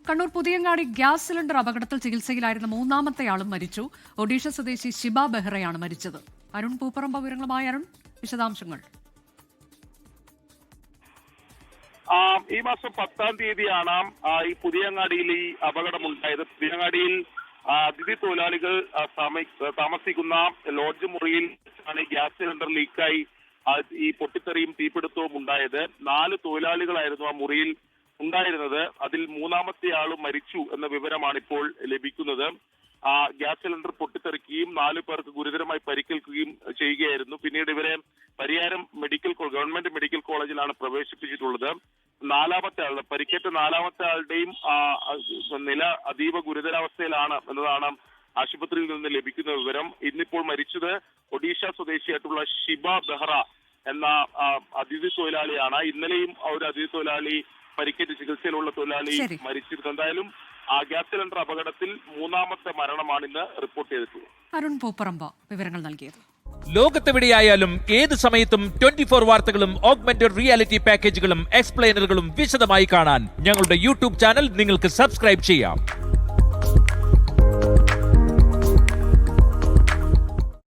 Kannur Puthiyangadi gas cylinder അപകടത്തിൽ ചികിത്സയിലായിരുന്ന മൂന്നാമത്തെയാളും മരിച്ചു. ഒഡീഷ സ്വദേശി ഷിബ ബെഹ്റയാണ് മരിച്ചത്. അരുൺ പൂപ്പറമ്പ വിവരങ്ങളുമായി. അരുൺ, വിശദാംശങ്ങൾ. ഈ മാസം 10-ാം തീയതിയാണ് ഈ പുതിയങ്ങാടിയിൽ ഈ അപകടമുണ്ടായത്. പുതിയങ്ങാടിയിൽ അതിഥി തൊഴിലാളികൾ താമസിക്കുന്ന ലോഡ്ജ് മുറിയിൽ ആണ് ഗ്യാസ് സിലിണ്ടർ ലീക്കായി ഈ പൊട്ടിത്തെറിയും തീപിടുത്തവും ഉണ്ടായത്. 4 തൊഴിലാളികളായിരുന്നു ആ മുറിയിൽ ഉണ്ടായിരുന്നത്. അതിൽ മൂന്നാമത്തെ ആളും മരിച്ചു എന്ന വിവരമാണ് ഇപ്പോൾ ലഭിക്കുന്നത്. ഗ്യാസ് സിലിണ്ടർ പൊട്ടിത്തെറിക്കുകയും 4 പേർക്ക് ഗുരുതരമായി പരിക്കേൽക്കുകയും ചെയ്യുകയായിരുന്നു. പിന്നീട് ഇവരെ പരിയാരം ഗവൺമെന്റ് മെഡിക്കൽ കോളേജിലാണ് പ്രവേശിപ്പിച്ചിട്ടുള്ളത്. പരിക്കേറ്റ നാലാമത്തെ ആളുടെയും നില അതീവ ഗുരുതരാവസ്ഥയിലാണ് എന്നതാണ് ആശുപത്രിയിൽ നിന്ന് ലഭിക്കുന്ന വിവരം. ഇന്നിപ്പോൾ മരിച്ചത് ഒഡീഷ സ്വദേശിയായിട്ടുള്ള ഷിബ ബെഹ്റ എന്ന അതിഥി തൊഴിലാളിയാണ്. ഇന്നലെയും ഒരു അതിഥി തൊഴിലാളി പരിക്കേറ്റ് ചികിത്സയിലുള്ള തൊഴിലാളി മരിച്ചിരുന്നു. എന്തായാലും ഗ്യാസ് സിലിണ്ടർ അപകടത്തിൽ മൂന്നാമത്തെ മരണമാണ് ഇന്ന് റിപ്പോർട്ട് ചെയ്തിട്ടുള്ളത്. അരുൺ പൂപ്പറമ്പ വിവരങ്ങൾ നൽകിയത്. ലോകത്തെവിടെയായാലും ഏത് സമയത്തും 24 വാർത്തകളും ഓഗ്മെന്റഡ് റിയാലിറ്റി പാക്കേജുകളും എക്സ്പ്ലെയിനറുകളും വിശദമായി കാണാൻ ഞങ്ങളുടെ യൂട്യൂബ് ചാനൽ നിങ്ങൾക്ക് സബ്സ്ക്രൈബ് ചെയ്യാം.